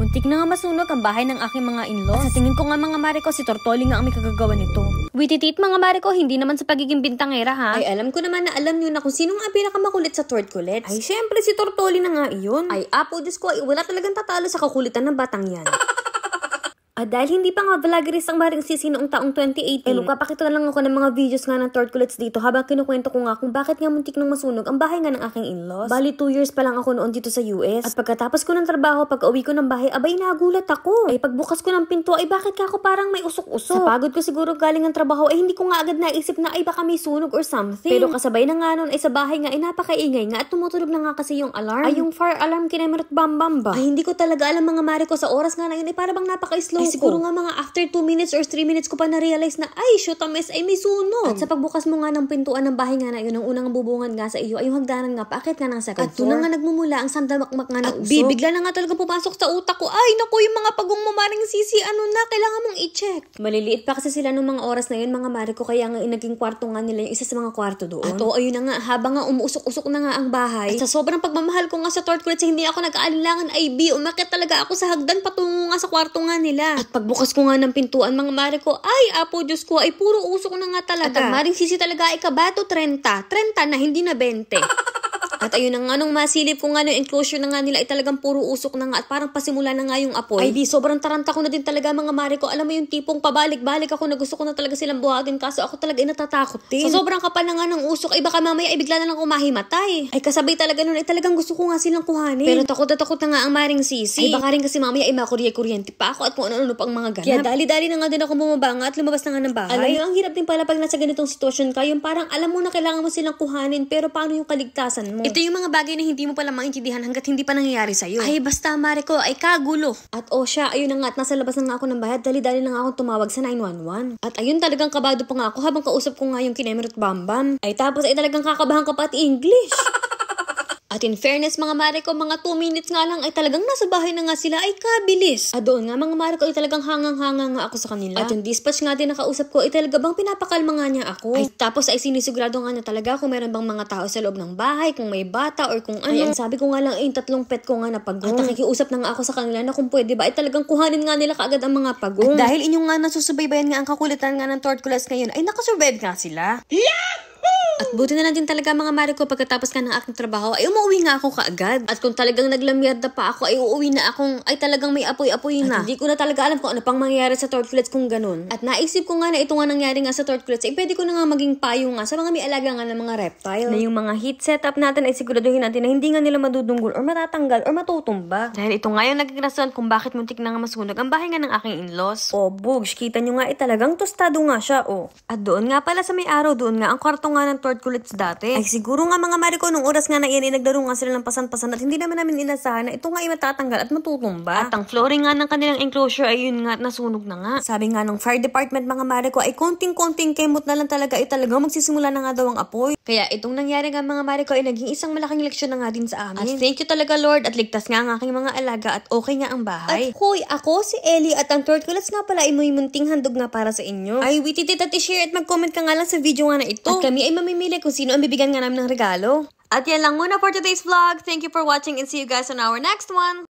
Muntik na nga masunog ang bahay ng aking mga in-laws. Sa tingin ko nga mga mare ko, si Tortoli nga ang may kagagawa nito. Wititit mga mare ko, hindi naman sa pagiging bintangera ha. Ay alam ko naman na alam nyo na kung sino nga pinakamakulit sa Tortkulets. Ay syempre si Tortoli na nga iyon. Ay apo, Diyos ko, wala talagang tatalo sa kakulitan ng batang yan. Dahil hindi pa nga vloggerist ang Maring Sisi noong taong 2018, magpapakita na lang ako ng mga videos nga ng Tortkulets dito habang kinukwento ko nga kung bakit nga muntik nang masunog ang bahay nga ng aking in-laws. Bali 2 years pa lang ako noon dito sa US. At pagkatapos ko ng trabaho, pag uwi ko ng bahay, abay nagulat ako. Ay pagbukas ko ng pinto, ay bakit ka ako parang may usok-usok? Sa pagod ko siguro galing ng trabaho, ay hindi ko nga agad naisip na ay baka may sunog or something. Pero kasabay na nga noon ay sa bahay nga ay napakaingay nga at tumutulog na nga kasi yung alarm. Ay yung fire alarm kinemerot bam ba? Ay hindi ko talaga alam mga mare ko sa oras nga na yun ay para bang napaka-slow. Ay siguro nga mga after 2 minutes or 3 minutes ko pa na-realize na ay shoot a mess, ay may sunog. At sa pagbukas mo nga ng pintuan ng bahay nga na yun, ang unang bubungan nga sa iyo ay yung hagdanan nga paakit nga ng second floor. At doon nga nagmumula ang sandamakmak nga ng usok. Bigla na nga talaga pumasok sa utak ko, ay naku yung mga pagong mo Maring Sisi, ano na, kailangan mong i-check. Maliliit pa kasi sila nung mga oras na yun mga mare ko, kaya nga naging kwarto nga nila yung isa sa mga kwarto doon. At ayun na nga, habang nga umuusok-usok na nga ang bahay, at sa sobrang pagmamahal ko nga sa Tortkulets, hindi ako nag-aalinlangan ay umakit talaga ako sa hagdan patungo nga sa kwarto nga nila. At pagbukas ko nga ng pintuan mga mare ko, ay apo Diyos ko, ay puro usok na nga talaga. At ang Maring Sisi talaga ay kabato 30 na hindi na 20. At ayun na nga, nung masilip ko nga ng enclosure na nga nila ay talagang puro usok na nga at parang pasimula na nga yung apoy. Ay sobrang taranta ko na din talaga mga mare ko. Alam mo yung tipong pabalik-balik ako na gusto ko na talaga silang buhatin kaso ako talaga ay natatakot din. Sa sobrang kapal na nga ng usok ay baka mamaya ay bigla na lang kumahimatay. Ay kasabay talaga nun ay talagang gusto ko nga silang kuhanin. Pero takot na takot na nga ang Maring Sisi. Ay baka rin kasi mamaya ay makuryente pa ako at kung ano-ano pang mga ganap. Kaya dali-dali na nga din ako bumaba nga at lumabas na nga ng bahay. Alam mo, ang hirap din pala pag nasa ganitong sitwasyon ka, yung parang alam mo na kailangan mo silang kuhanin pero paano yung kaligtasan mo? Ito yung mga bagay na hindi mo pala maintindihan hanggat hindi pa nangyayari sa'yo. Ay basta mare ko ay kagulo. At siya, ayun na nga at nasa labas na nga ako ng bahay, dali-dali na nga akong tumawag sa 911. At ayun talagang kabado pa nga ako habang kausap ko nga yung kinemerot bambam. Ay tapos ay talagang kakabahan ka pa at English. At in fairness mga mare ko, mga 2 minutes nga lang ay talagang nasa bahay na nga sila ay kabilis. At doon nga mga mare ko ay talagang hangang-hanga nga ako sa kanila. At yung dispatch nga din nakausap ko ay talaga bang pinapakalma nga niya ako. Ay tapos ay sinisigurado nga niya talaga kung meron bang mga tao sa loob ng bahay, kung may bata or kung ano. Ay ang sabi ko nga lang ay 3 pet ko nga na pagong. At nakikiusap na nga ako sa kanila na kung pwede ba ay talagang kuhanin nga nila kaagad ang mga pagong. At dahil inyong nga nasusubaybayan nga ang kakulitan nga ng Tortkulets ngayon ay nakasurvive nga sila. At buti na lang din talaga mga mare ko pagkatapos nga ng aking trabaho ay umuwi nga ako kaagad. At kung talagang naglamyerda pa ako ay uuwi na akong ay talagang may apoy-apoy na. At hindi ko na talaga alam kung ano pang mangyayari sa Tortkulets kung ganun. At naisip ko nga na ito nga nangyari nga sa Tortkulets ay pwede ko na nga maging payo nga sa mga may alaga nga ng mga reptile. Na yung mga heat setup natin ay siguraduhin natin na hindi nga nila madudunggol or matatanggal or matutumba. Dahil ito nga yung naging rason kung bakit muntik na nga masunog ang bahay nga ng aking in-laws. Bugs, kita nyo nga ay talagang tostado nga siya At doon nga pala sa may araw doon nga ang kwarto nga ng Tortkulets dati. Ay siguro nga mga mare ko nung oras nga na iyan ay naglaro nga sila ng pasan-pasan at hindi naman namin inasahan na ito nga ay matatanggal at matutumba. At ang flooring nga ng kanilang enclosure ay yun nga nasunog na nga. Sabi nga ng fire department mga mare ko ay konting-konting kemot na lang talaga ay talagang magsisimula na nga daw ang apoy. Kaya itong nangyari nga mga mare ko ay naging isang malaking leksyon na nga din sa amin. At thank you talaga Lord at ligtas nga ang aking mga alaga at okay nga ang bahay. At hoy, ako si Ellie at ang Tortkulets nga pala ay may munting handog nga para sa inyo. Ay wititit at i-share at mag-comment ka nga lang sa video nga na ito. At kami ay mamimili kung sino ang bibigyan nga namin ng regalo. At yan lang muna for today's vlog. Thank you for watching and see you guys on our next one.